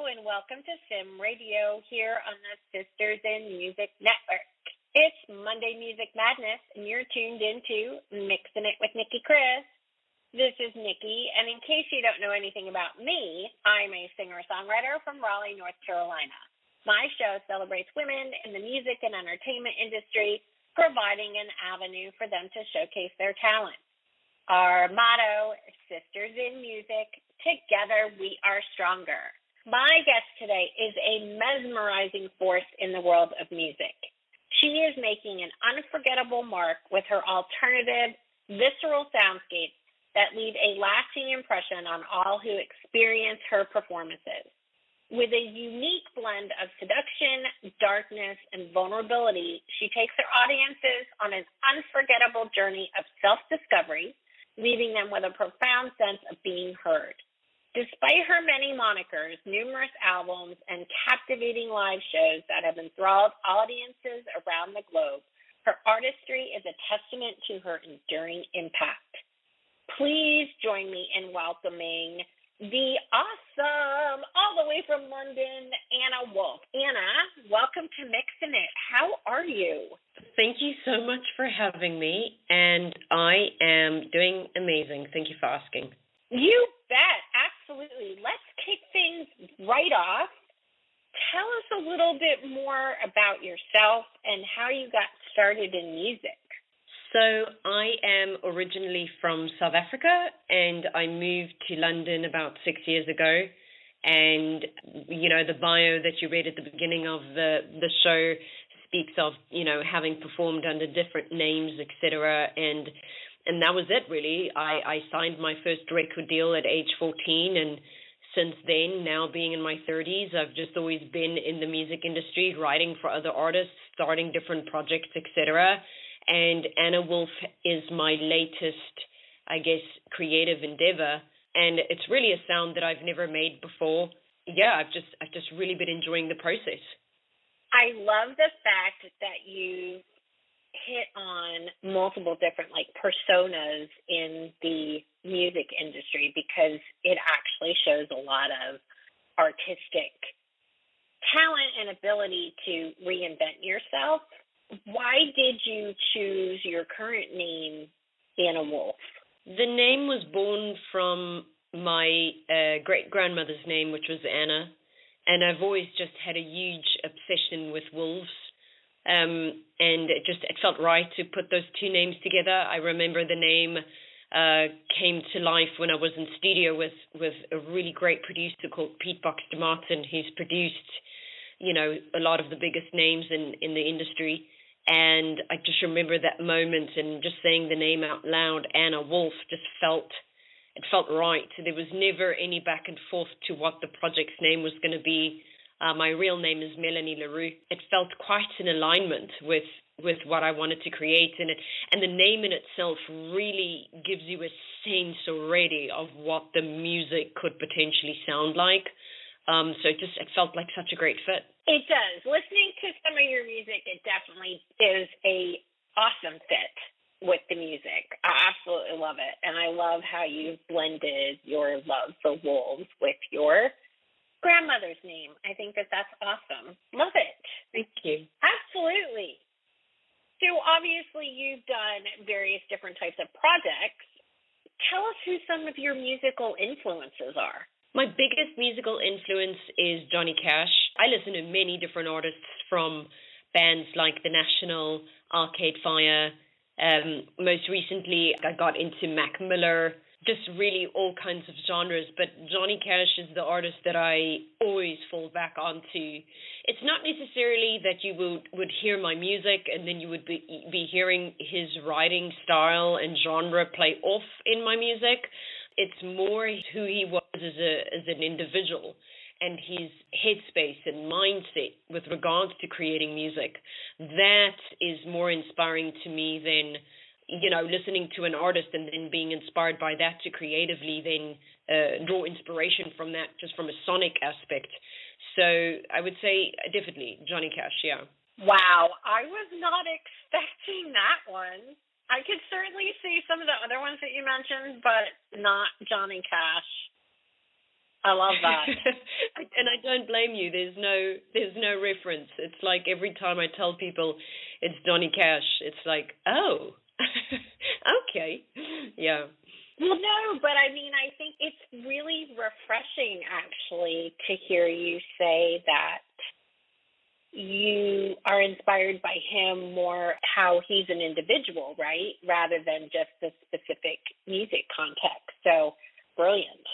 and welcome to Sim Radio here on the Sisters in Music Network. It's Monday Music Madness, and you're tuned into Mixing It with Nicki Kris. This is Nicki, and in case you don't know anything about me, I'm a singer-songwriter from Raleigh, North Carolina. My show celebrates women in the music and entertainment industry, providing an avenue for them to showcase their talent. Our motto, Sisters in Music, together we are stronger. My guest today is a mesmerizing force in the world of music. She is making an unforgettable mark with her alternative, visceral soundscapes that leave a lasting impression on all who experience her performances. With a unique blend of seduction, darkness, and vulnerability, she takes her audiences on an unforgettable journey of self-discovery, leaving them with a profound sense of being heard. Despite her many monikers, numerous albums, and captivating live shows that have enthralled audiences around the globe, her artistry is a testament to her enduring impact. Please join me in welcoming the awesome, all the way from London, Anna Wolf. Anna, welcome to Mixin' It. How are you? Thank you so much for having me, and I am doing amazing. Thank you for asking. You bet. Absolutely. Let's kick things right off. Tell us a little bit more about yourself and how you got started in music. So I am originally from South Africa, and I moved to London about 6 years ago. And, you know, the bio that you read at the beginning of the show speaks of, you know, having performed under different names, etc. And that was it, really. I signed my first record deal at age 14, and since then, now being in my 30s, I've just always been in the music industry, writing for other artists, starting different projects, etc. And Anna Wolf is my latest, I guess, creative endeavor, and it's really a sound that I've never made before. Yeah, I've just really been enjoying the process. I love the fact that you hit on multiple different personas in the music industry, because it actually shows a lot of artistic talent and ability to reinvent yourself. Why did you choose your current name, Anna Wolf? The name was born from my great-grandmother's name, which was Anna, and I've always just had a huge obsession with wolves. And it felt right to put those two names together. I remember the name came to life when I was in studio with a really great producer called Pete Boxter Martin, who's produced, you know, a lot of the biggest names in the industry. And I just remember that moment, and just saying the name out loud, Anna Wolf, just felt right. There was never any back and forth to what the project's name was going to be. My real name is Melanie LaRue. It felt quite in alignment with what I wanted to create, and the name in itself really gives you a sense already of what the music could potentially sound like. So it felt like such a great fit. It does. Listening to some of your music, it definitely is a awesome fit with the music. I absolutely love it, and I love how you blended your love for wolves with your grandmother's name. I think that's awesome. Love it. Thank you. Absolutely. So obviously you've done various different types of projects. Tell us who some of your musical influences are. My biggest musical influence is Johnny Cash. I listen to many different artists, from bands like The National, Arcade Fire. Most recently, I got into Mac Miller, just really all kinds of genres. But Johnny Cash is the artist that I always fall back onto. It's not necessarily that you would hear my music and then you would be hearing his writing style and genre play off in my music. It's more who he was as an individual, and his headspace and mindset with regards to creating music. That is more inspiring to me than, you know, listening to an artist and then being inspired by that to creatively then draw inspiration from that, just from a sonic aspect. So I would say definitely Johnny Cash, yeah. Wow, I was not expecting that one. I could certainly see some of the other ones that you mentioned, but not Johnny Cash. I love that. And I don't blame you. There's no reference. It's like every time I tell people it's Johnny Cash, it's like, oh, okay, yeah. Well, no, but I mean, I think it's really refreshing, actually, to hear you say that you are inspired by him more how he's an individual, right? Rather than just the specific music context. So brilliant.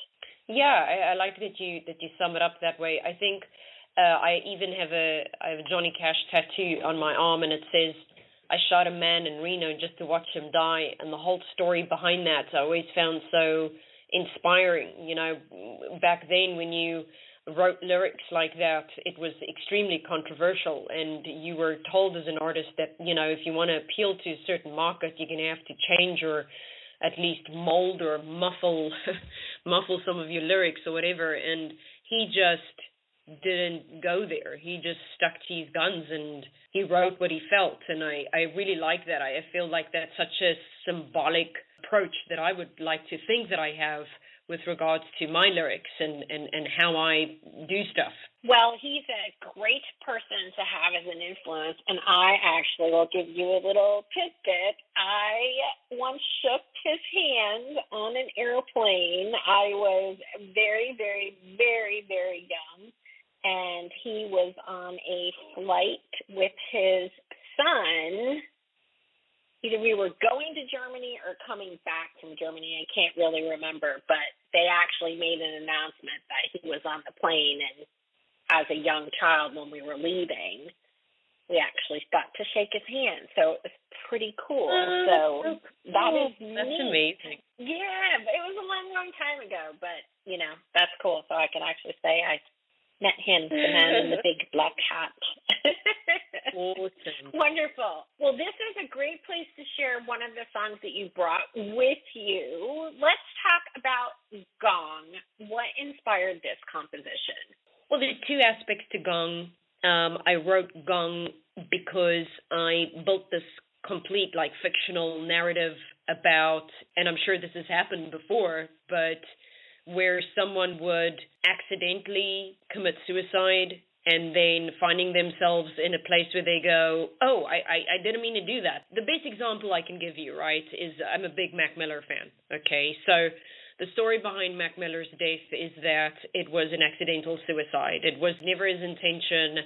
Yeah, I like that you sum it up that way. I think I even have a Johnny Cash tattoo on my arm, and it says, "I shot a man in Reno just to watch him die," and the whole story behind that I always found so inspiring. You know, back then when you wrote lyrics like that, it was extremely controversial, and you were told as an artist that, you know, if you want to appeal to a certain market, you're going to have to change or at least mold or muffle some of your lyrics or whatever. And he just didn't go there. He just stuck to his guns and he wrote what he felt. And I really like that. I feel like that's such a symbolic approach that I would like to think that I have with regards to my lyrics and how I do stuff. Well, he's a great person to have as an influence, and I actually will give you a little tidbit. I once shook his hand on an airplane. I was very, very, very, very young, and he was on a flight with his son. Either we were going to Germany or coming back from Germany. I can't really remember, but they actually made an announcement that he was on the plane, and as a young child when we were leaving, we actually got to shake his hand. So it was pretty cool. So that is neat. That's amazing. Yeah, it was a long, long time ago, but, you know, that's cool. So I can actually say I met him, the man in the big black hat. Awesome. Wonderful. Well, this is a great place to share one of the songs that you brought with you. Let's talk about Gong. What inspired this composition? Well, there's two aspects to Gong. I wrote Gong because I built this complete, like, fictional narrative about, and I'm sure this has happened before, but where someone would accidentally commit suicide and then finding themselves in a place where they go, oh, I didn't mean to do that. The best example I can give you, right, is I'm a big Mac Miller fan, okay? So the story behind Mac Miller's death is that it was an accidental suicide. It was never his intention.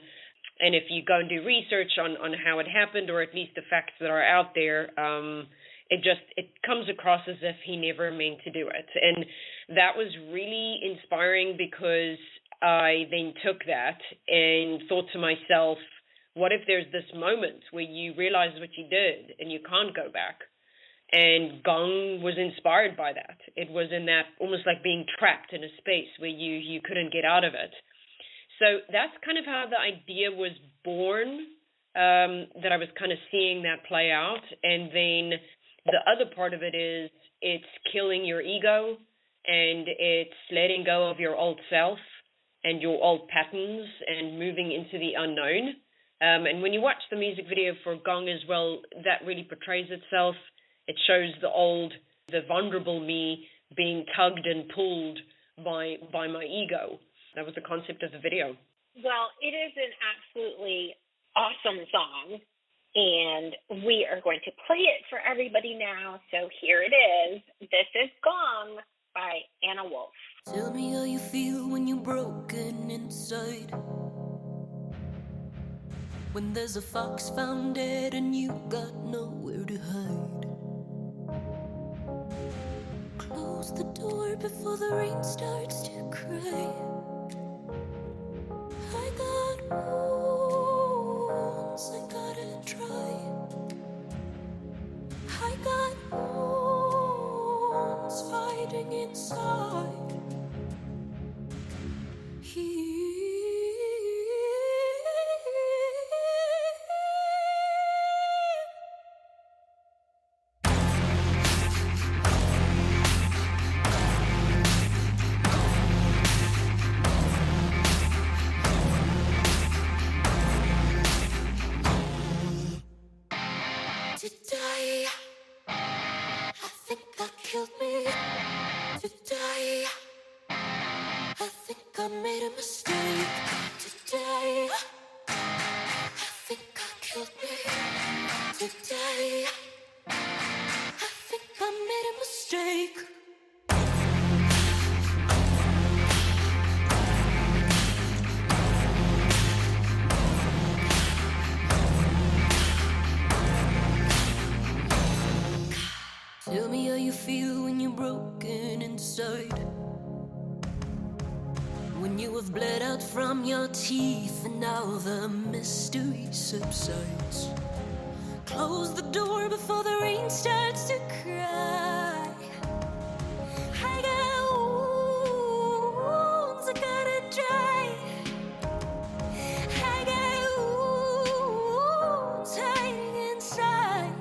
And if you go and do research on how it happened, or at least the facts that are out there, it comes across as if he never meant to do it. And that was really inspiring because I then took that and thought to myself, what if there's this moment where you realize what you did and you can't go back? And Gong was inspired by that. It was in that almost like being trapped in a space where you couldn't get out of it. So that's kind of how the idea was born, that I was kind of seeing that play out. And then the other part of it is it's killing your ego and it's letting go of your old self and your old patterns and moving into the unknown. And when you watch the music video for Gong as well, that really portrays itself. It shows the vulnerable me being tugged and pulled by my ego. That was the concept of the video. Well, it is an absolutely awesome song, and we are going to play it for everybody now. So here it is. This is Gong by Anna Wolf. Tell me how you feel when you're broken inside. When there's a fox found dead and you got nowhere to hide. Close the door before the rain starts to cry. I got wounds, I gotta try. I got wounds fighting inside. I made a mistake today. I think I killed me today. I think I made a mistake. Tell me how you feel when you're broken inside. When you have bled out from your teeth and now the mystery subsides. Close the door before the rain starts to cry. I got wounds I gotta dry. I got wounds hiding inside.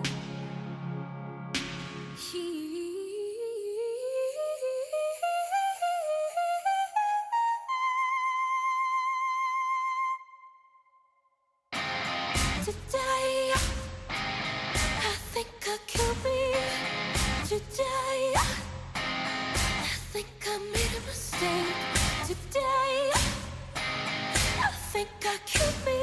Today, I think I killed me. Today, I think I made a mistake. Today, I think I killed me.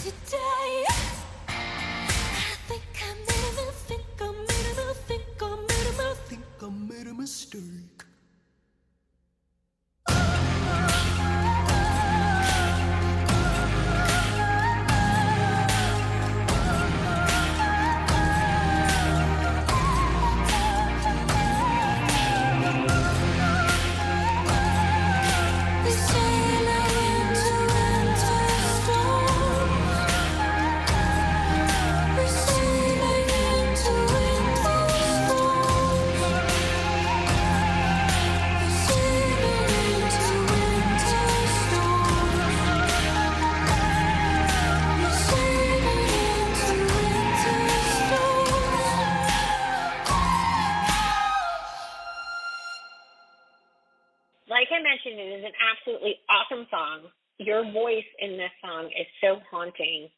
Today, I think I made a, think I made a, think I made a, think I made a mistake. Like I mentioned, it is an absolutely awesome song. Your voice in this song is so haunting.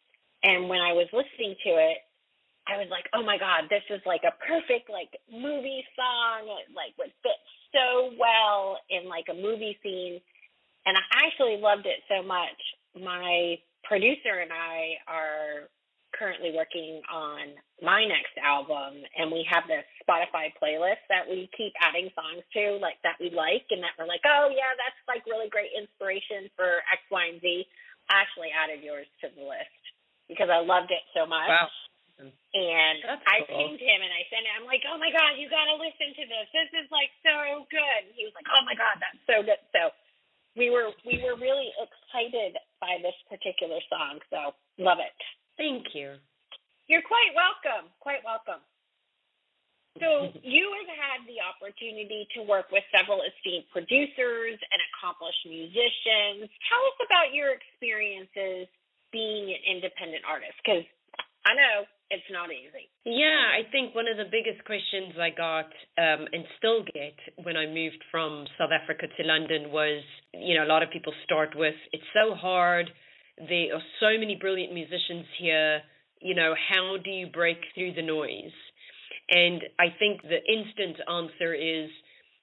And when I was listening to it, I was like, oh my God, this is like a perfect like movie song. It like would fit so well in like a movie scene. And I actually loved it so much. My producer and I are currently working on my next album, and we have this Spotify playlist that we keep adding songs to, like that we like, and that we're like, oh yeah, that's like really great inspiration for X, Y, and Z. I actually added yours to the list because I loved it so much. Wow. And That's I cool. pinged him and I sent it. I'm like, oh my God, you got to listen to this. This is like so good. And he was like, oh my God, that's so good. So we were really excited by this particular song. So love it. Thank you. You're quite welcome. Quite welcome. So you have had the opportunity to work with several esteemed producers and accomplished musicians. Tell us about your experiences being an independent artist, because I know it's not easy. Yeah, I think one of the biggest questions I got and still get when I moved from South Africa to London was, a lot of people start with, it's so hard. There are so many brilliant musicians here. How do you break through the noise? And I think the instant answer is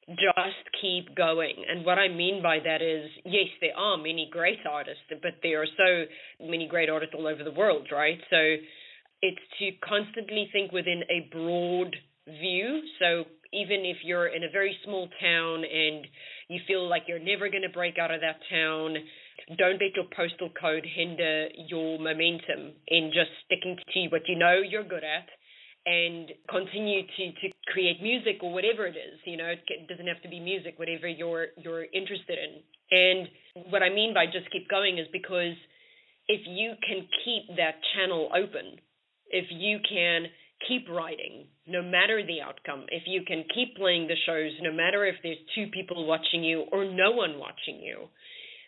just keep going. And what I mean by that is, yes, there are many great artists, but there are so many great artists all over the world, right? So it's to constantly think within a broad view. So even if you're in a very small town and you feel like you're never going to break out of that town, don't let your postal code hinder your momentum in just sticking to what you know you're good at and continue to create music or whatever it is. It doesn't have to be music, whatever you're interested in. And what I mean by just keep going is because if you can keep that channel open, if you can keep writing, no matter the outcome, if you can keep playing the shows, no matter if there's 2 people watching you or no one watching you,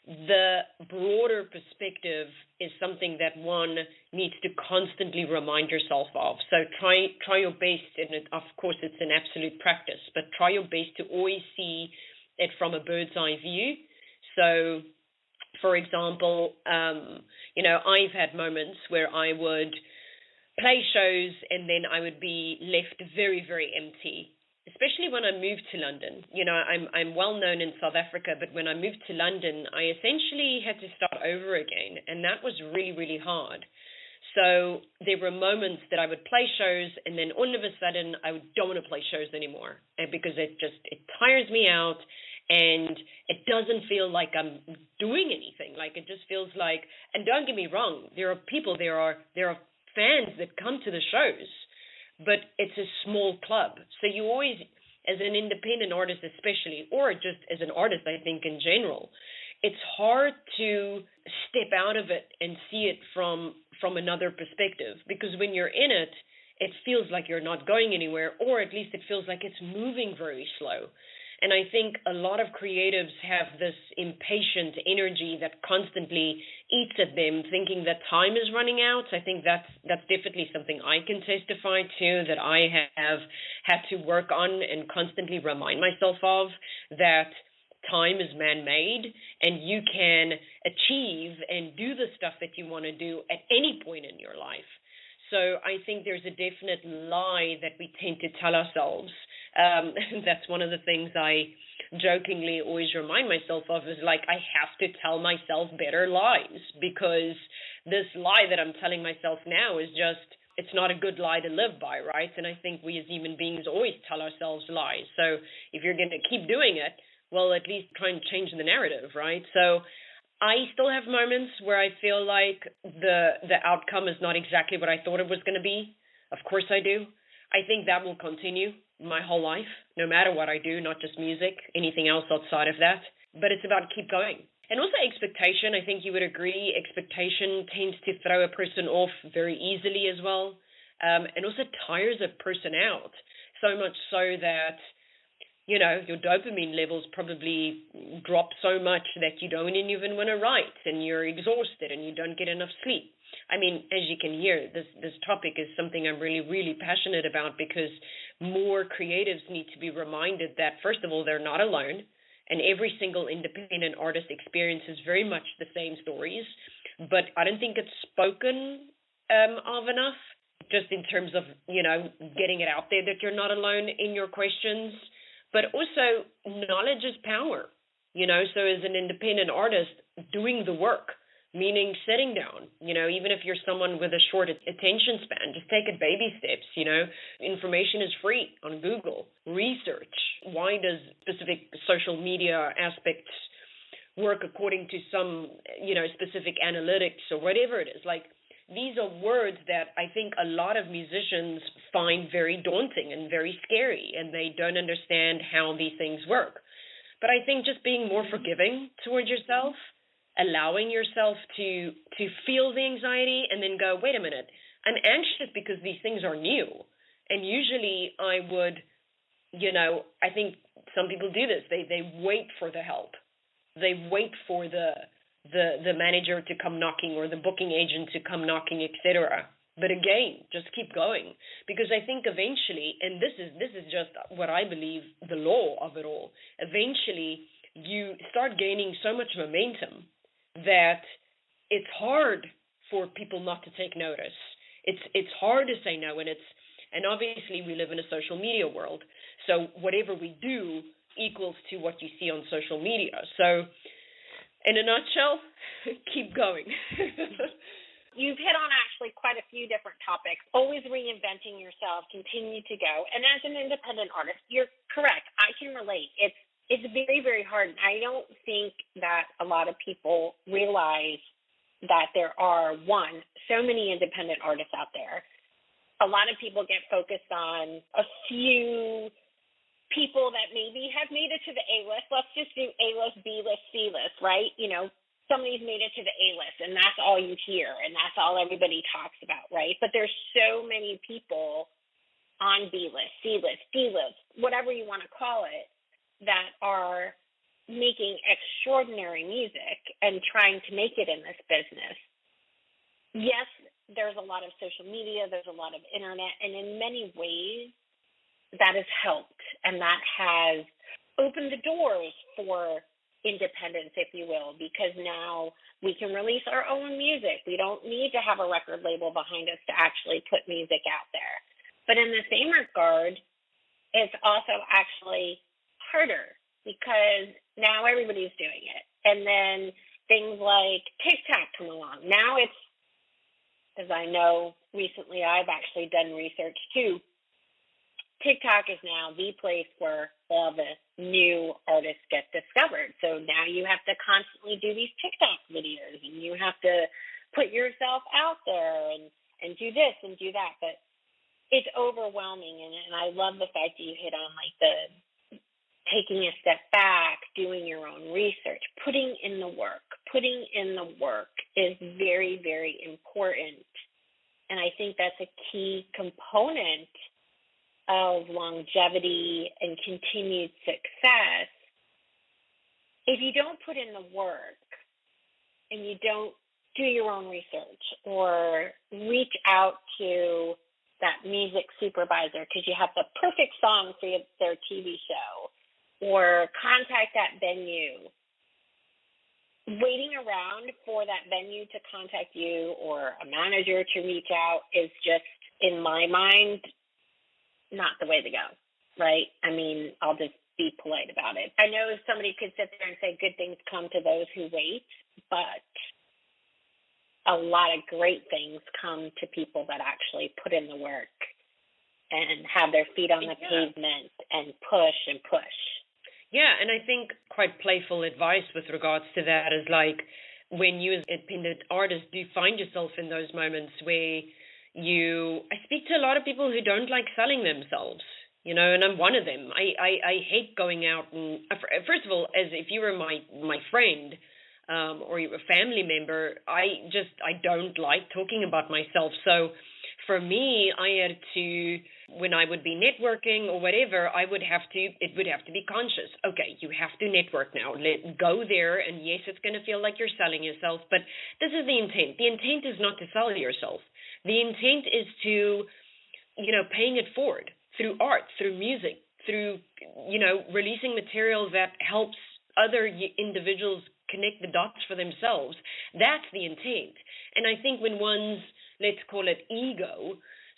the broader perspective is something that one needs to constantly remind yourself of. So try your best, and of course it's an absolute practice, but try your best to always see it from a bird's eye view. So, for example, I've had moments where I would play shows and then I would be left very, very empty. especially when I moved to London. You know, I'm well known in South Africa, but when I moved to London, I essentially had to start over again, and that was really, really hard. So there were moments that I would play shows, and then all of a sudden I don't want to play shows anymore, and because it tires me out, and it doesn't feel like I'm doing anything. Like, it just feels like, and don't get me wrong, there are fans that come to the shows, but it's a small club. So you always, as an independent artist especially, or just as an artist, I think in general, it's hard to step out of it and see it from another perspective, because when you're in it, it feels like you're not going anywhere, or at least it feels like it's moving very slow. And I think a lot of creatives have this impatient energy that constantly eats at them, thinking that time is running out. I think that's definitely something I can testify to, that I have had to work on and constantly remind myself of, that time is man-made, and you can achieve and do the stuff that you want to do at any point in your life. So I think there's a definite lie that we tend to tell ourselves. That's one of the things I jokingly always remind myself of, is like, I have to tell myself better lies, because this lie that I'm telling myself now is just, it's not a good lie to live by, right? And I think we as human beings always tell ourselves lies. So if you're going to keep doing it, well, at least try and change the narrative, right? So I still have moments where I feel like the outcome is not exactly what I thought it was going to be. Of course I do. I think that will continue my whole life, no matter what I do, not just music, anything else outside of that. But it's about keep going. And also expectation, I think you would agree, expectation tends to throw a person off very easily as well. And also tires a person out, so much so that, you know, your dopamine levels probably drop so much that you don't even want to write, and you're exhausted and you don't get enough sleep. I mean, as you can hear, this topic is something I'm really, really passionate about, because more creatives need to be reminded that, first of all, they're not alone, and every single independent artist experiences very much the same stories, but I don't think it's spoken of enough, just in terms of, you know, getting it out there that you're not alone in your questions. But also, knowledge is power, you know, so as an independent artist, doing the work, meaning sitting down, you know, even if you're someone with a short attention span, just take it baby steps, you know. Information is free on Google. Research. Why does specific social media aspects work according to some, you know, specific analytics or whatever it is? Like, these are words that I think a lot of musicians find very daunting and very scary, and they don't understand how these things work. But I think just being more forgiving towards yourself, allowing yourself to feel the anxiety and then go, wait a minute, I'm anxious because these things are new. And usually I would, you know, I think some people do this. They wait for the help. They wait for the manager to come knocking, or the booking agent to come knocking, etc. But again, just keep going, because I think eventually, and this is just what I believe the law of it all, eventually you start gaining so much momentum that it's hard for people not to take notice. It's hard to say no, and obviously we live in a social media world, so whatever we do equals to what you see on social media. So in a nutshell, keep going. You've hit on actually quite a few different topics. Always reinventing yourself, continue to go. And as an independent artist, you're correct. I can relate. It's very, very hard. I don't think that a lot of people realize that there are, so many independent artists out there. A lot of people get focused on a few people that maybe have made it to the A-list. Let's just do A-list, B-list, C-list, right? You know, somebody's made it to the A-list, and that's all you hear, and that's all everybody talks about, right? But there's so many people on B-list, C-list, D-list, whatever you want to call it, that are making extraordinary music and trying to make it in this business. Yes, there's a lot of social media, there's a lot of internet, and in many ways, that has helped, and that has opened the doors for independence, if you will, because now we can release our own music. We don't need to have a record label behind us to actually put music out there. But in the same regard, it's also actually harder because now everybody's doing it. And then things like TikTok come along. Now it's, as I know recently, I've actually done research too. TikTok is now the place where all the new artists get discovered. So now you have to constantly do these TikTok videos, and you have to put yourself out there and do this and do that. But it's overwhelming, and I love the fact that you hit on like the taking a step back, doing your own research, putting in the work. Putting in the work is very, very important. And I think that's a key component of longevity and continued success. If you don't put in the work and you don't do your own research or reach out to that music supervisor because you have the perfect song for their TV show, or contact that venue, waiting around for that venue to contact you or a manager to reach out is just, in my mind, not the way to go, right? I mean, I'll just be polite about it. I know somebody could sit there and say good things come to those who wait, but a lot of great things come to people that actually put in the work and have their feet on the pavement and push and push. Yeah, and I think quite playful advice with regards to that is like when you as an independent artist do find yourself in those moments where I speak to a lot of people who don't like selling themselves, and I'm one of them. I hate going out and, first of all, as if you were my friend or you're a family member, I don't like talking about myself. So for me, I had to, when I would be networking or whatever, it would have to be conscious. Okay, you have to network now. Go there, and yes, it's going to feel like you're selling yourself, but this is the intent. The intent is not to sell yourself. The intent is to, paying it forward through art, through music, through, releasing material that helps other individuals connect the dots for themselves. That's the intent. And I think when one's, let's call it ego,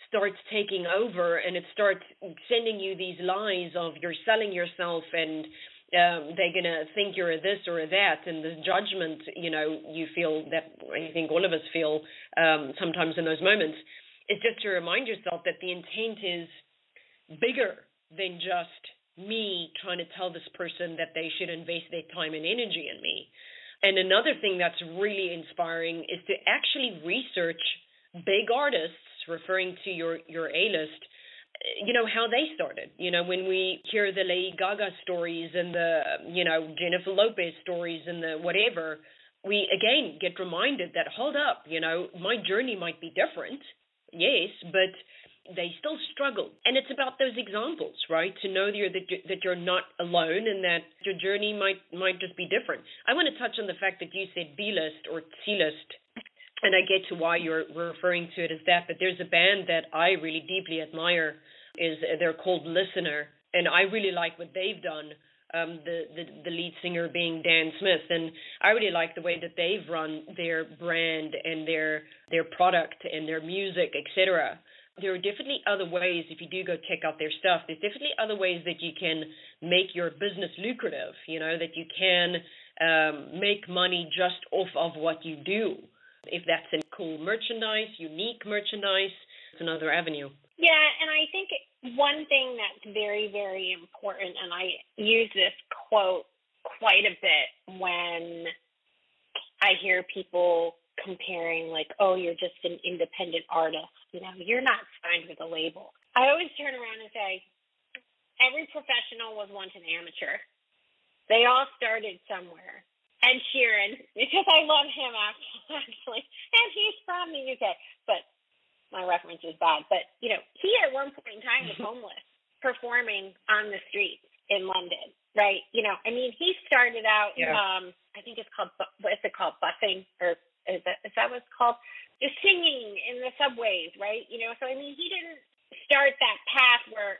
starts taking over and it starts sending you these lies of you're selling yourself and they're going to think you're a this or a that, and the judgment, you feel that I think all of us feel sometimes in those moments, is just to remind yourself that the intent is bigger than just me trying to tell this person that they should invest their time and energy in me. And another thing that's really inspiring is to actually research big artists, referring to your A-list, how they started. When we hear the Lady Gaga stories and the, Jennifer Lopez stories and the whatever, we again get reminded that, hold up, my journey might be different, yes, but they still struggle. And it's about those examples, right? To know that you're not alone and that your journey might just be different. I want to touch on the fact that you said B-list or C-list, and I get to why you're referring to it as that, but there's a band that I really deeply admire. They're called Listener, and I really like what they've done, the lead singer being Dan Smith, and I really like the way that they've run their brand and their product and their music, etc. There are definitely other ways, if you do go check out their stuff, there's definitely other ways that you can make your business lucrative, that you can make money just off of what you do. If that's in cool merchandise, unique merchandise, it's another avenue. Yeah, and I think one thing that's very, very important, and I use this quote quite a bit when I hear people comparing, like, oh, you're just an independent artist. You're not signed with a label. I always turn around and say, every professional was once an amateur. They all started somewhere. Ed Sheeran, because I love him actually, and he's from the UK, but my reference is bad. But, he at one point in time was homeless, performing on the streets in London, right? He started out, I think it's called, what is it called, busing, or is that what it's called? Just singing in the subways, right? He didn't start that path where,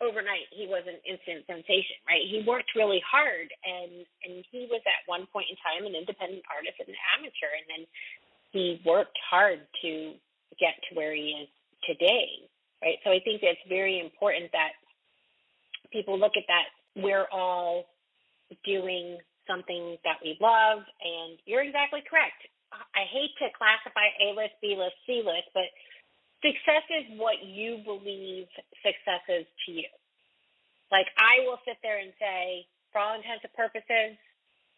overnight he was an instant sensation, right? He worked really hard, and he was at one point in time an independent artist and an amateur, and then he worked hard to get to where he is today, right? So I think it's very important that people look at that, we're all doing something that we love, and you're exactly correct. I hate to classify A-list, B-list, C-list, but success is what you believe success is to you. Like, I will sit there and say, for all intents and purposes,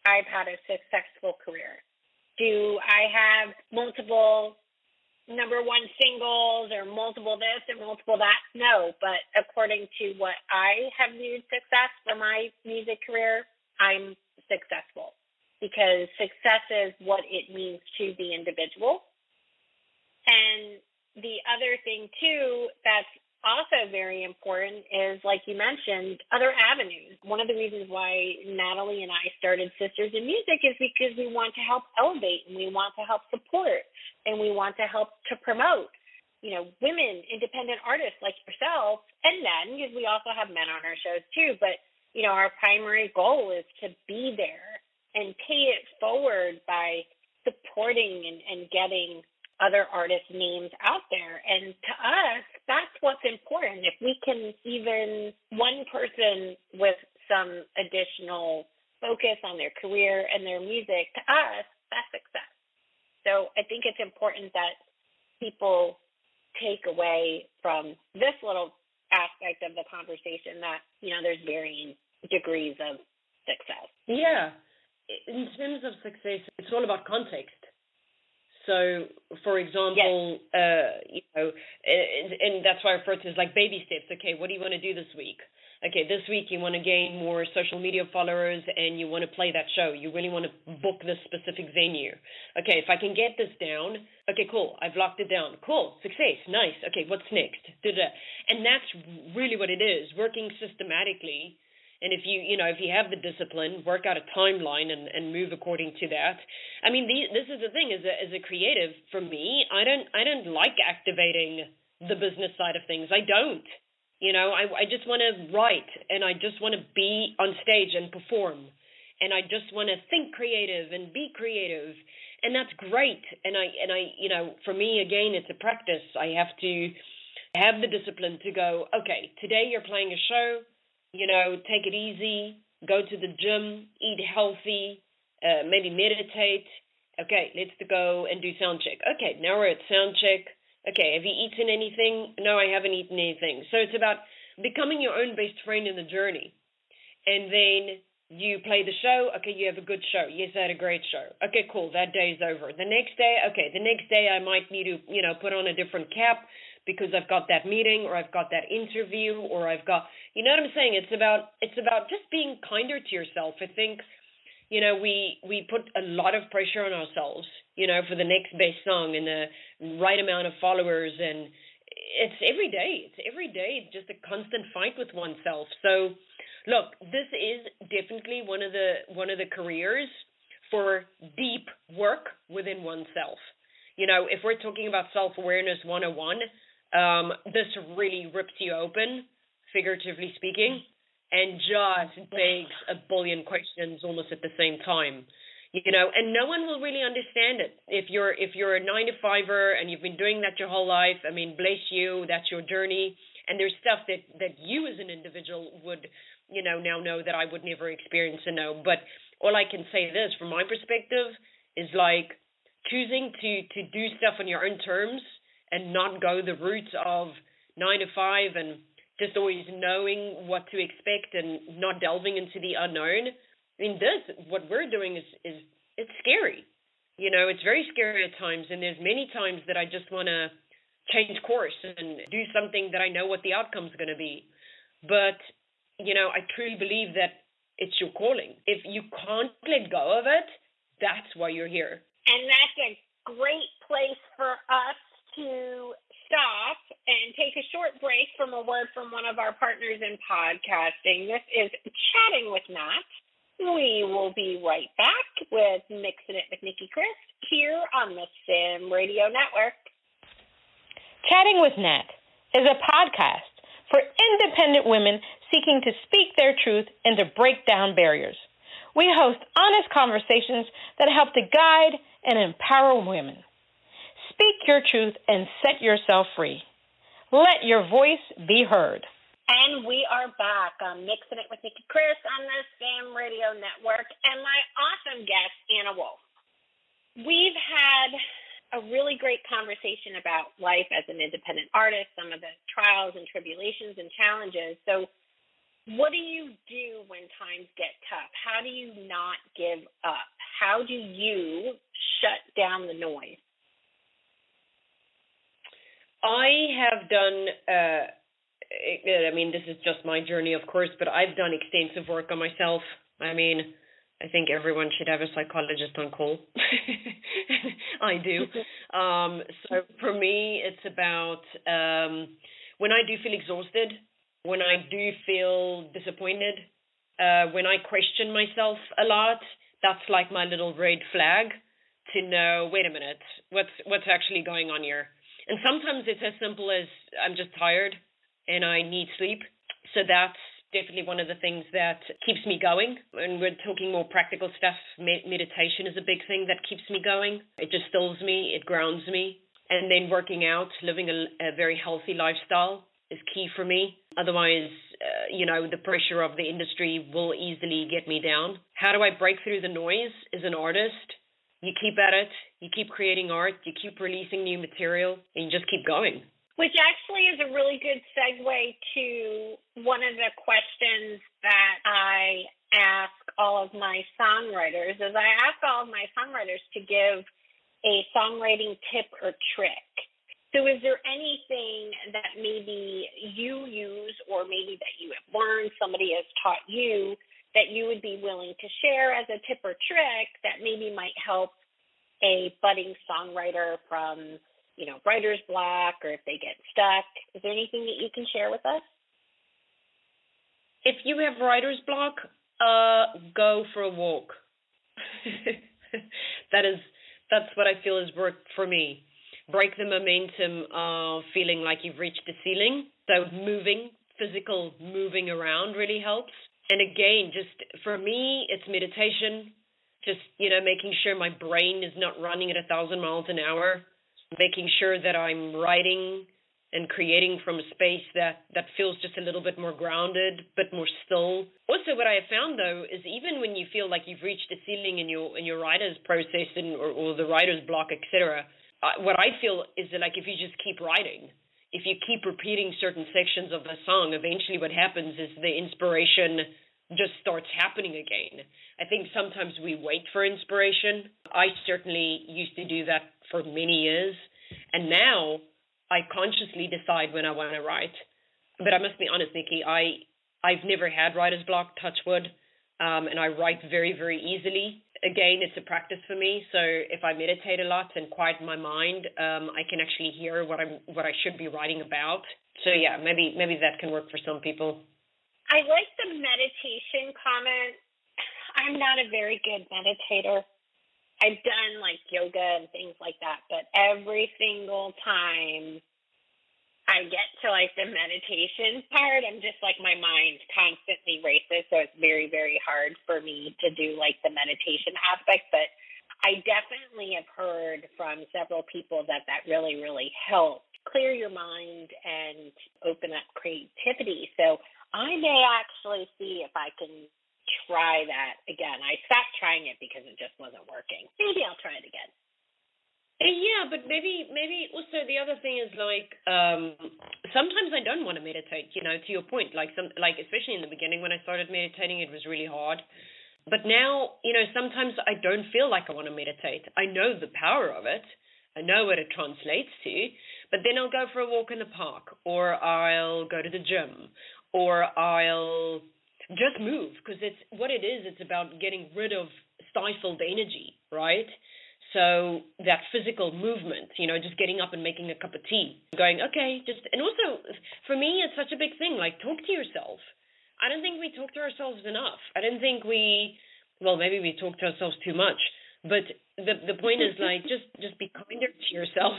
I've had a successful career. Do I have multiple number one singles or multiple this and multiple that? No, but according to what I have viewed success for my music career, I'm successful, because success is what it means to the individual. And the other thing, too, that's also very important is, like you mentioned, other avenues. One of the reasons why Natalie and I started Sisters in Music is because we want to help elevate, and we want to help support, and we want to help to promote, women, independent artists like yourself, and men, because we also have men on our shows too. But, our primary goal is to be there and pay it forward by supporting and getting other artists' names out there. And to us, that's what's important. If we can, even one person with some additional focus on their career and their music, to us, that's success. So I think it's important that people take away from this little aspect of the conversation that, there's varying degrees of success. Yeah. In terms of success, it's all about context. So, for example, yes. And that's why I refer to it as like baby steps. Okay, what do you want to do this week? Okay, this week you want to gain more social media followers and you want to play that show. You really want to book this specific venue. Okay, if I can get this down, okay, cool. I've locked it down. Cool, success, nice. Okay, what's next? Da-da. And that's really what it is, working systematically. And if you have the discipline, work out a timeline and move according to that. I mean, this is the thing. As a creative, for me, I don't like activating the business side of things. I don't. I just want to write, and I just want to be on stage and perform, and I just want to think creative and be creative, and that's great. And I for me, again, it's a practice. I have to have the discipline to go, okay, today you're playing a show. Take it easy, go to the gym, eat healthy, maybe meditate. Okay, let's go and do sound check. Okay, now we're at sound check. Okay, have you eaten anything? No, I haven't eaten anything. So it's about becoming your own best friend in the journey. And then you play the show. Okay, you have a good show. Yes, I had a great show. Okay, cool, that day's over. The next day I might need to, put on a different cap because I've got that meeting or I've got that interview or I've got, you know what I'm saying? It's about just being kinder to yourself. I think, we put a lot of pressure on ourselves, for the next best song and the right amount of followers. And it's every day. It's just a constant fight with oneself. So look, this is definitely one of the careers for deep work within oneself. If we're talking about self-awareness 101, this really rips you open, figuratively speaking, and just begs a billion questions almost at the same time. And no one will really understand it. If you're a 9-to-5er and you've been doing that your whole life, I mean, bless you, that's your journey. And there's stuff that you as an individual would, now know that I would never experience and know. But all I can say this, from my perspective, is like choosing to do stuff on your own terms and not go the route of 9 to 5 and just always knowing what to expect and not delving into the unknown. I mean, what we're doing is it's scary. It's very scary at times, and there's many times that I just want to change course and do something that I know what the outcome's going to be. But, I truly believe that it's your calling. If you can't let go of it, that's why you're here. And that's a great place for us to stop and take a short break from a word from one of our partners in podcasting. This is Chatting with Nat. We will be right back with Mixing It with Nicki Kris here on the Sim Radio Network. Chatting with Nat is a podcast for independent women seeking to speak their truth and to break down barriers. We host honest conversations that help to guide and empower women. Speak your truth and set yourself free. Let your voice be heard. And we are back on Mixing It with Nicki Kris on the Sam Radio Network and my awesome guest, Anna Wolf. We've had a really great conversation about life as an independent artist, some of the trials and tribulations and challenges. So what do you do when times get tough? How do you not give up? How do you shut down the noise? I have done, this is just my journey, of course, but I've done extensive work on myself. I think everyone should have a psychologist on call. I do. So for me, it's about when I do feel exhausted, when I do feel disappointed, when I question myself a lot, that's like my little red flag to know, wait a minute, what's actually going on here? And sometimes it's as simple as I'm just tired and I need sleep. So that's definitely one of the things that keeps me going. And we're talking more practical stuff. Meditation is a big thing that keeps me going. It just stills me. It grounds me. And then working out, living a very healthy lifestyle is key for me. Otherwise, the pressure of the industry will easily get me down. How do I break through the noise as an artist? You keep at it, you keep creating art, you keep releasing new material, and you just keep going. Which actually is a really good segue to one of the questions that I ask all of my songwriters, is I ask all of my songwriters to give a songwriting tip or trick. So is there anything that maybe you use or maybe that you have learned, somebody has taught you, that you would be willing to share as a tip or trick that maybe might help a budding songwriter from, writer's block, or if they get stuck? Is there anything that you can share with us? If you have writer's block, go for a walk. That's what I feel has worked for me. Break the momentum of feeling like you've reached the ceiling. So physical moving around really helps. And again, just for me, it's meditation, just, making sure my brain is not running at 1,000 miles an hour, making sure that I'm writing and creating from a space that feels just a little bit more grounded, but more still. Also, what I have found, though, is even when you feel like you've reached a ceiling in your writer's process or the writer's block, etc., what I feel is that, like, if you just keep writing, if you keep repeating certain sections of the song, eventually what happens is the inspiration just starts happening again. I think sometimes we wait for inspiration. I certainly used to do that for many years. And now I consciously decide when I want to write. But I must be honest, Nicki, I've never had writer's block, touch wood, and I write very, very easily. Again, it's a practice for me. So if I meditate a lot and quiet my mind, I can actually hear what I should be writing about. So yeah, maybe that can work for some people. I like the meditation comment. I'm not a very good meditator. I've done like yoga and things like that, but every single time I get to like the meditation part, I'm just like my mind constantly races, so it's very, very hard for me to do like the meditation aspect. But I definitely have heard from several people that really, really helps clear your mind and open up creativity. So I may actually see if I can try that again. I stopped trying it because it just wasn't working. Maybe I'll try it again. Yeah, but maybe also the other thing is like sometimes I don't want to meditate, to your point, like especially in the beginning when I started meditating, it was really hard. But now, sometimes I don't feel like I want to meditate. I know the power of it. I know what it translates to, but then I'll go for a walk in the park, or I'll go to the gym, or I'll just move, because it's what it is. It's about getting rid of stifled energy, right? So that physical movement, just getting up and making a cup of tea, going, okay, and also for me, it's such a big thing, like talk to yourself. I don't think we talk to ourselves enough. I don't think maybe we talk to ourselves too much, but the point is like, just be kinder to yourself.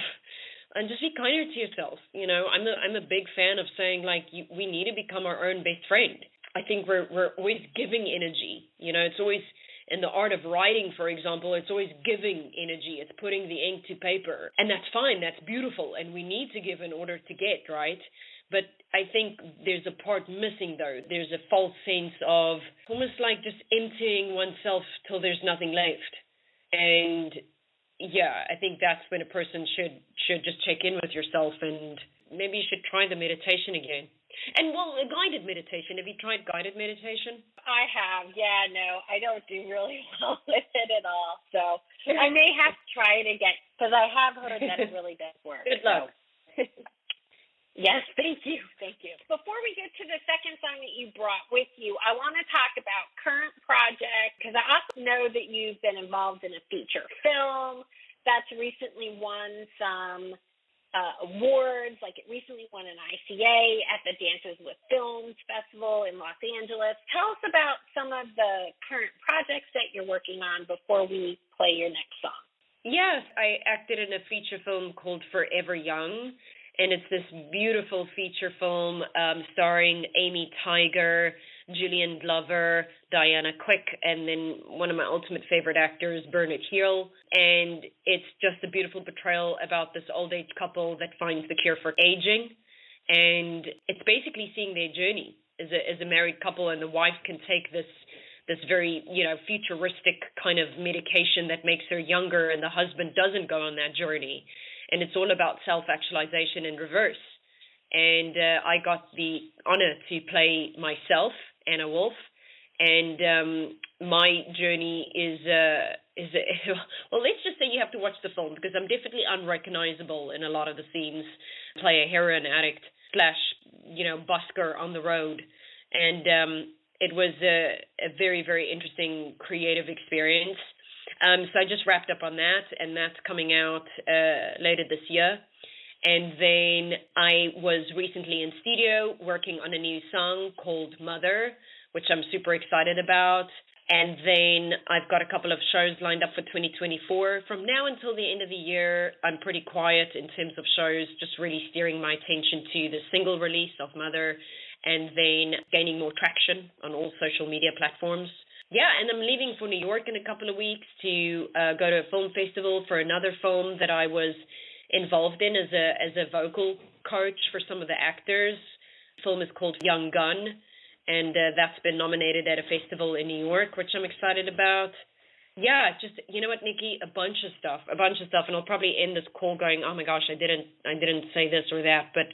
And just be kinder to yourself. I'm a big fan of saying, like, we need to become our own best friend. I think we're always giving energy. It's always, in the art of writing, for example, it's always giving energy. It's putting the ink to paper. And that's fine. That's beautiful. And we need to give in order to get, right? But I think there's a part missing, though. There's a false sense of almost like just emptying oneself till there's nothing left. And yeah, I think that's when a person should just check in with yourself, and maybe you should try the meditation again. And, well, a guided meditation. Have you tried guided meditation? I have. Yeah, no, I don't do really well with it at all. So I may have to try it again, because I have heard that it really does work. Good luck. So. Yes, thank you. Thank you. Before we get to the second song that you brought with you, I want to talk about current projects, because I also know that you've been involved in a feature film that's recently won some awards. Like, it recently won an ICA at the Dances with Films Festival in Los Angeles. Tell us about some of the current projects that you're working on before we play your next song. Yes, I acted in a feature film called Forever Young. And it's this beautiful feature film starring Amy Tiger, Julian Glover, Diana Quick, and then one of my ultimate favorite actors, Bernard Hill. And it's just a beautiful portrayal about this old age couple that finds the cure for aging. And it's basically seeing their journey as a married couple, and the wife can take this very, futuristic kind of medication that makes her younger, and the husband doesn't go on that journey. And it's all about self-actualization in reverse. And I got the honor to play myself, Anna Wolf. And my journey is well, let's just say you have to watch the film, because I'm definitely unrecognizable in a lot of the scenes. I play a heroin addict / busker on the road. And it was a very, very interesting creative experience. So I just wrapped up on that, and that's coming out later this year. And then I was recently in studio working on a new song called Mother, which I'm super excited about. And then I've got a couple of shows lined up for 2024. From now until the end of the year, I'm pretty quiet in terms of shows, just really steering my attention to the single release of Mother, and then gaining more traction on all social media platforms. Yeah, and I'm leaving for New York in a couple of weeks to go to a film festival for another film that I was involved in as a vocal coach for some of the actors. The film is called Young Gun, and that's been nominated at a festival in New York, which I'm excited about. Yeah, just, you know what, Nikki, a bunch of stuff, and I'll probably end this call going, oh my gosh, I didn't say this or that, but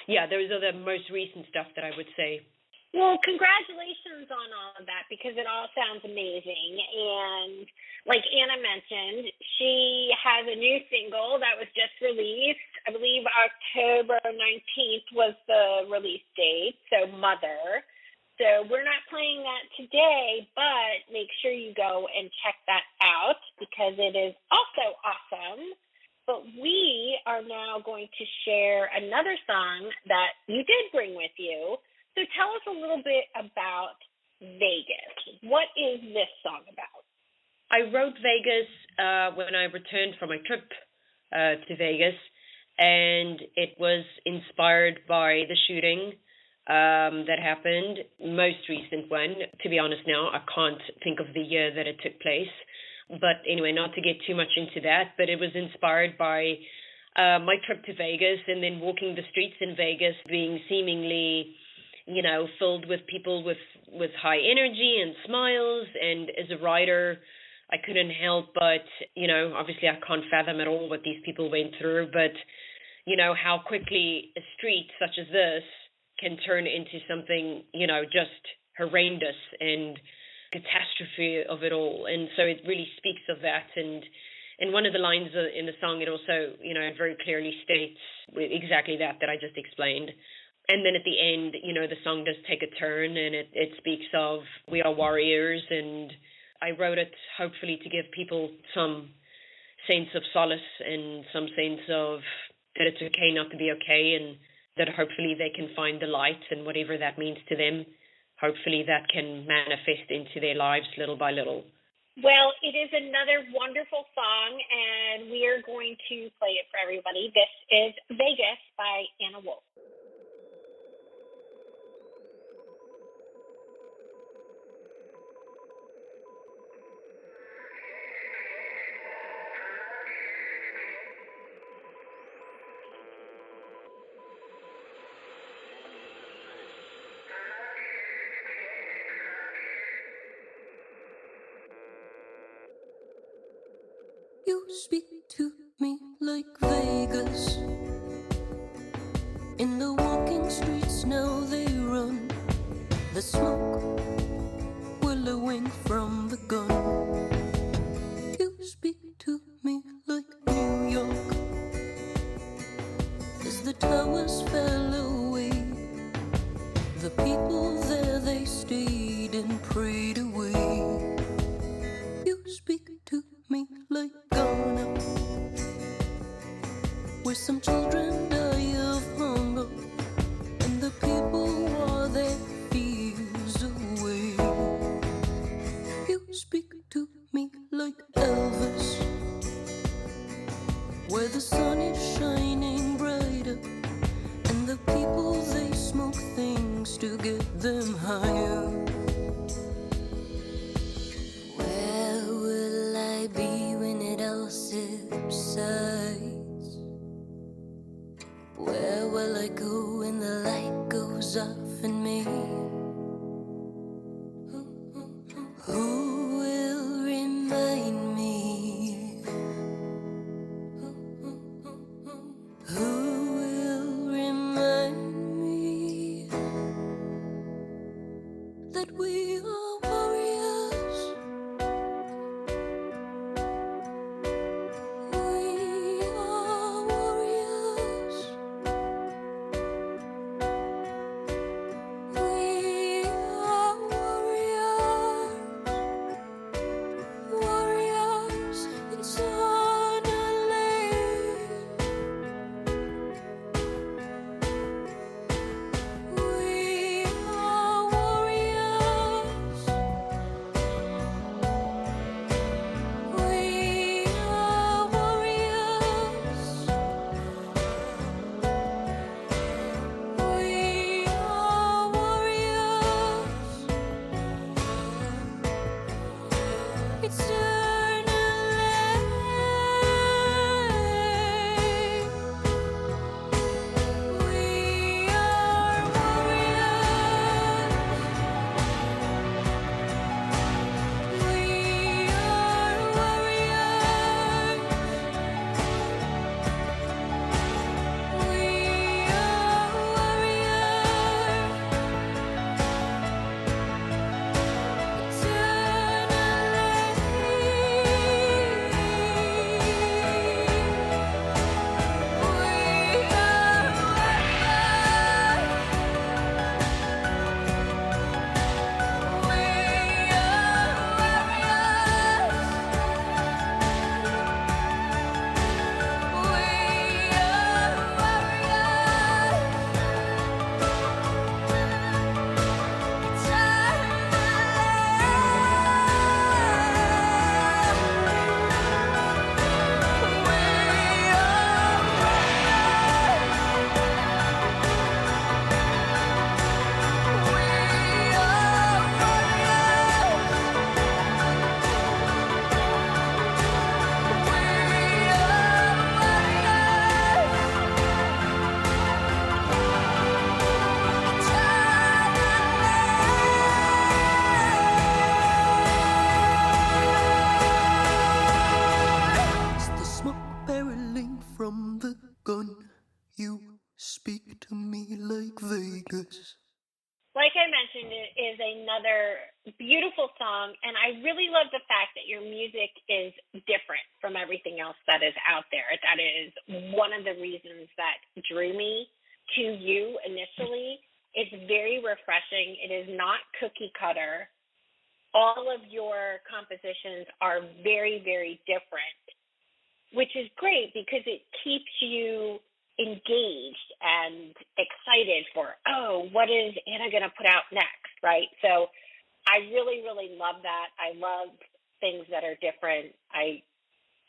yeah, those are the most recent stuff that I would say. Well, congratulations on all of that, because it all sounds amazing. And like Anna mentioned, she has a new single that was just released. I believe October 19th was the release date, so Mother. So we're not playing that today, but make sure you go and check that out, because it is also awesome. But we are now going to share another song that you did bring with you. So tell us a little bit about Vegas. What is this song about? I wrote Vegas when I returned from my trip to Vegas, and it was inspired by the shooting that happened, most recent one. To be honest now, I can't think of the year that it took place. But anyway, not to get too much into that, but it was inspired by my trip to Vegas, and then walking the streets in Vegas being seemingly filled with people with high energy and smiles. And as a writer, I couldn't help but, obviously I can't fathom at all what these people went through, but, how quickly a street such as this can turn into something, just horrendous and catastrophe of it all. And so it really speaks of that. And one of the lines in the song, it also, very clearly states exactly that I just explained. And then at the end, the song does take a turn, and it speaks of we are warriors. And I wrote it hopefully to give people some sense of solace and some sense of that it's okay not to be okay, and that hopefully they can find the light, and whatever that means to them, hopefully that can manifest into their lives little by little. Well, it is another wonderful song, and we are going to play it for everybody. This is Vegas by Anna Wolf. You speak to me like Vegas. In the walking streets now they run. The smoke billowing from the gun. You speak to me like New York. As the towers fell away, the people there, they stayed and prayed away. You speak to me like Ghana, where some children die of hunger and the people war their fears away. You speak to me like Elvis, where the sun is shining brighter and the people, they smoke things to get them higher. Where will I be when it all subsides? Where will I go when the light goes off in me? Who will remind me? Who will remind me that we are warriors? We are warriors. We are warriors. Warriors eternally. We are warriors. We are warriors. We are warriors eternally. We are warriors. We are warriors. We from the gun. You speak to me like Vegas. Like I mentioned, it is another beautiful song, and I really love the fact that your music is different from everything else that is out there. That is one of the reasons that drew me to you initially. It's very refreshing. It is not cookie cutter. All of your compositions are very, very different, which is great because it keeps you engaged and excited for, oh, what is Anna going to put out next, right? So I really, really love that. I love things that are different. I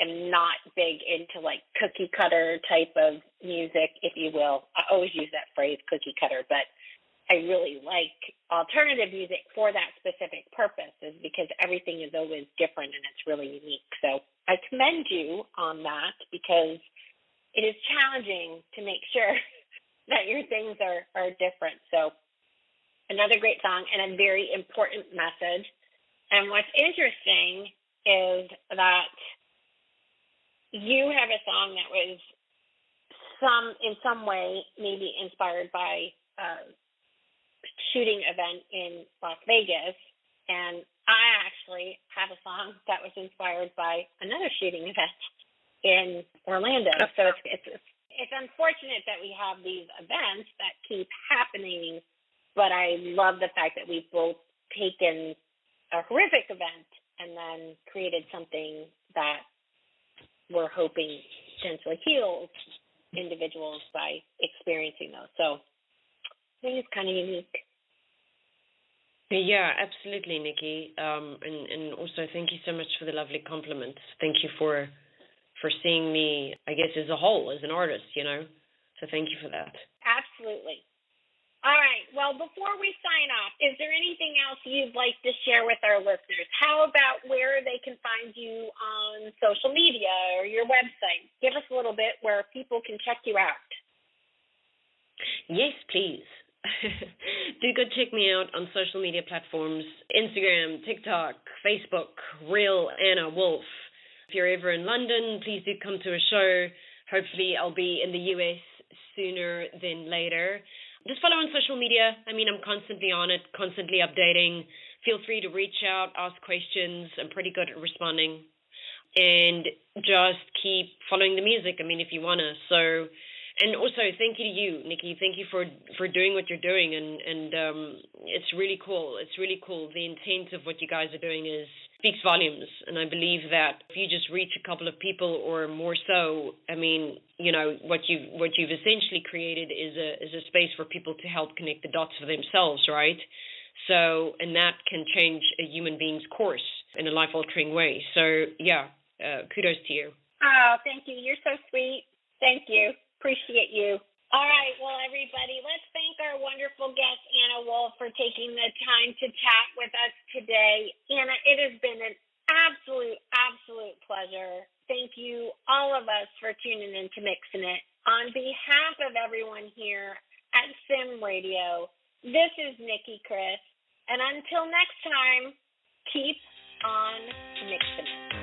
am not big into like cookie cutter type of music, if you will. I always use that phrase, cookie cutter, but I really like alternative music for that specific purpose, is because everything is always different and it's really unique. So I commend you on that, because it is challenging to make sure that your things are different. So another great song and a very important message. And what's interesting is that you have a song that was in some way maybe inspired by a shooting event in Las Vegas, and I actually have a song that was inspired by another shooting event in Orlando. So it's unfortunate that we have these events that keep happening, but I love the fact that we've both taken a horrific event and then created something that we're hoping potentially heals individuals by experiencing those. So I think it's kind of unique. Yeah, absolutely, Nicki. And also thank you so much for the lovely compliments. Thank you for seeing me, I guess, as a whole, as an artist, So thank you for that. Absolutely. All right. Well, before we sign off, is there anything else you'd like to share with our listeners? How about where they can find you on social media or your website? Give us a little bit where people can check you out. Yes, please. Do go check me out on social media platforms, Instagram, TikTok, Facebook, Real Anna Wolf. If you're ever in London, please do come to a show. Hopefully I'll be in the US sooner than later. Just follow on social media. I mean, I'm constantly on it, constantly updating. Feel free to reach out, ask questions. I'm pretty good at responding. And just keep following the music, if you want to. So, and also thank you to you, Nicki. Thank you for doing what you're doing. And it's really cool. It's really cool. The intent of what you guys are doing speaks volumes. And I believe that if you just reach a couple of people or more so, what you've essentially created is a space for people to help connect the dots for themselves, right? So, and that can change a human being's course in a life-altering way. So, yeah, kudos to you. Oh, thank you. You're so sweet. Thank you. Appreciate you. All right. Well, everybody, let's thank our wonderful guest, Anna Wolf, for taking the time to chat with us today. Anna, it has been an absolute pleasure. Thank you, all of us, for tuning in to Mixin' It. On behalf of everyone here at Sim Radio, this is Nicki Kris. And until next time, keep on mixing it.